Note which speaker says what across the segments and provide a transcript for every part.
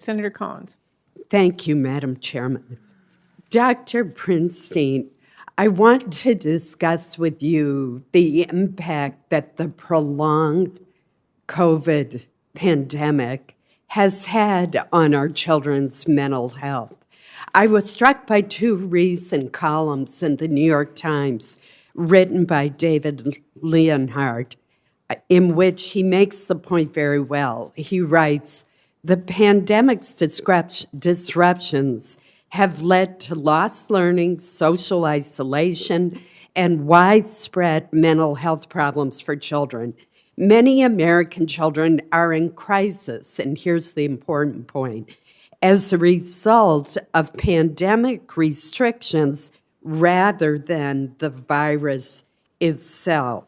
Speaker 1: Senator Collins.
Speaker 2: Thank you, Madam Chairman. Dr. Prinstein, I want to discuss with you the impact that the prolonged COVID pandemic has had on our children's mental health. I was struck by two recent columns in the New York Times written by David Leonhardt, in which he makes the point very well. He writes, "The pandemic's disruptions have led to lost learning, social isolation, and widespread mental health problems for children. Many American children are in crisis," and here's the important point, "as a result of pandemic restrictions rather than the virus itself."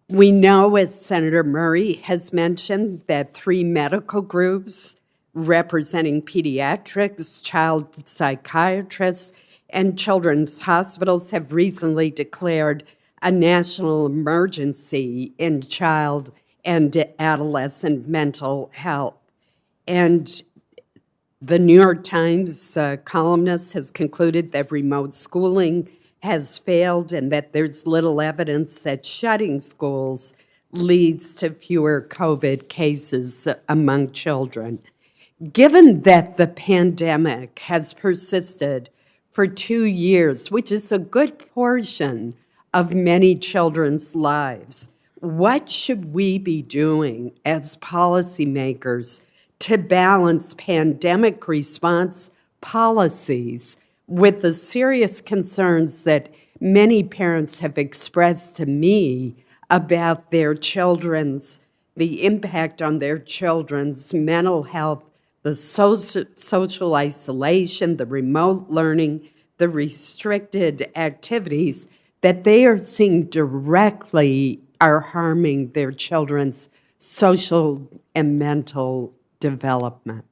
Speaker 2: We know, as Senator Murray has mentioned, that 3 medical groups representing pediatrics, child psychiatrists, and children's hospitals have recently declared a national emergency in child and adolescent mental health. And the New York Times columnist has concluded that remote schooling has failed and that there's little evidence that shutting schools leads to fewer COVID cases among children. Given that the pandemic has persisted for 2 years, which is a good portion of many children's lives, what should we be doing as policymakers to balance pandemic response policies with the serious concerns that many parents have expressed to me about the impact on their children's mental health, the social isolation, the remote learning, the restricted activities that they are seeing directly are harming their children's social and mental development?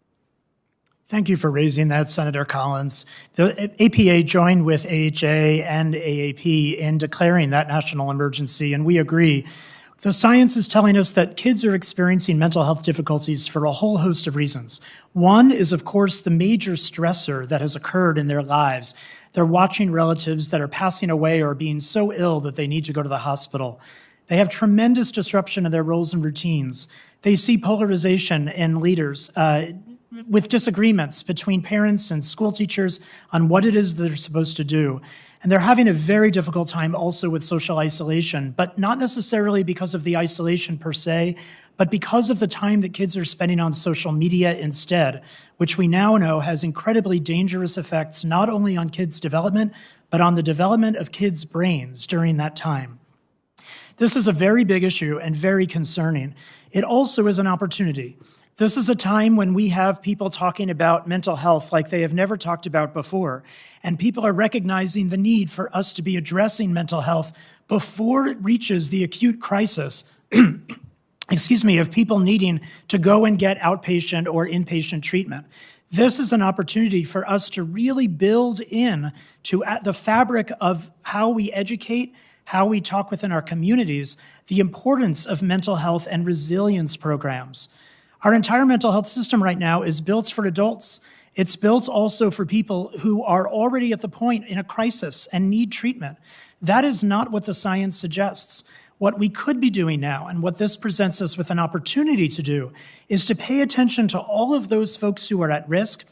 Speaker 3: Thank you for raising that, Senator Collins. The APA joined with AHA and AAP in declaring that national emergency, and we agree. The science is telling us that kids are experiencing mental health difficulties for a whole host of reasons. One is, of course, the major stressor that has occurred in their lives. They're watching relatives that are passing away or being so ill that they need to go to the hospital. They have tremendous disruption in their roles and routines. They see polarization in leaders, with disagreements between parents and school teachers on what it is they're supposed to do. And they're having a very difficult time also with social isolation, but not necessarily because of the isolation per se, but because of the time that kids are spending on social media instead, which we now know has incredibly dangerous effects not only on kids' development, but on the development of kids' brains during that time. This is a very big issue and very concerning. It also is an opportunity. This is a time when we have people talking about mental health like they have never talked about before, and people are recognizing the need for us to be addressing mental health before it reaches the acute crisis, of people needing to go and get outpatient or inpatient treatment. This is an opportunity for us to really build in to the fabric of how we educate, how we talk within our communities, the importance of mental health and resilience programs. Our entire mental health system right now is built for adults. It's built also for people who are already at the point in a crisis and need treatment. That is not what the science suggests. What we could be doing now, and what this presents us with an opportunity to do, is to pay attention to all of those folks who are at risk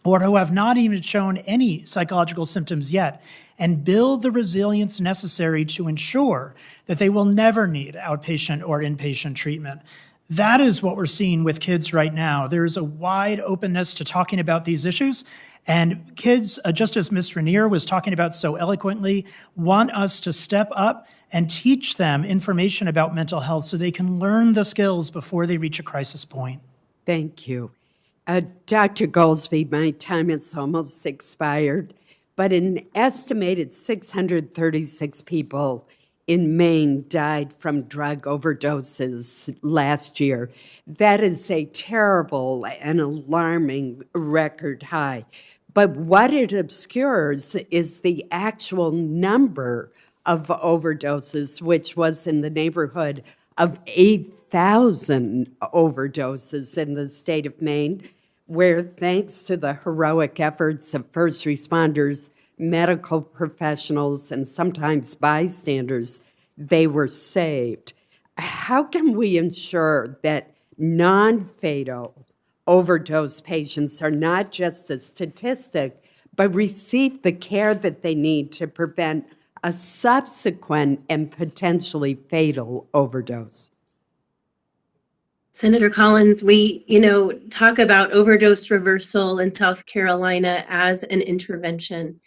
Speaker 3: or who have not even shown any psychological symptoms yet, and build the resilience necessary to ensure that they will never need outpatient or inpatient treatment. That is what we're seeing with kids right now. There is a wide openness to talking about these issues, and kids, just as Ms. Rainier was talking about so eloquently, want us to step up and teach them information about mental health so they can learn the skills before they reach a crisis point.
Speaker 2: Thank you. Dr. Goldsby, my time has almost expired, but an estimated 636 people in Maine died from drug overdoses last year. That is a terrible and alarming record high. But what it obscures is the actual number of overdoses, which was in the neighborhood of 8,000 overdoses in the state of Maine, where thanks to the heroic efforts of first responders, medical professionals, and sometimes bystanders, they were saved. How can we ensure that non-fatal overdose patients are not just a statistic, but receive the care that they need to prevent a subsequent and potentially fatal overdose?
Speaker 1: Senator Collins, we, talk about overdose reversal in South Carolina as an intervention.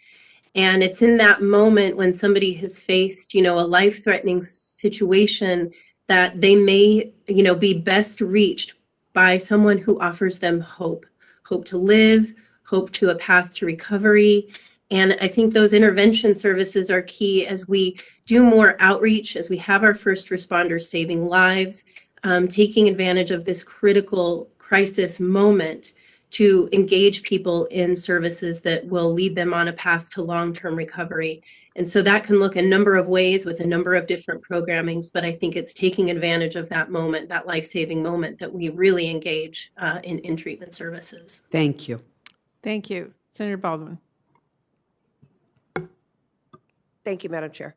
Speaker 1: And it's in that moment when somebody has faced, a life-threatening situation that they may, be best reached by someone who offers them hope to live, hope to a path to recovery. And I think those intervention services are key as we do more outreach, as we have our first responders saving lives, taking advantage of this critical crisis moment to engage people in services that will lead them on a path to long-term recovery. And so that can look a number of ways with a number of different programmings, but I think it's taking advantage of that moment, that life-saving moment, that we really engage in treatment services.
Speaker 2: Thank you.
Speaker 4: Thank you. Senator Baldwin.
Speaker 5: Thank you, Madam Chair.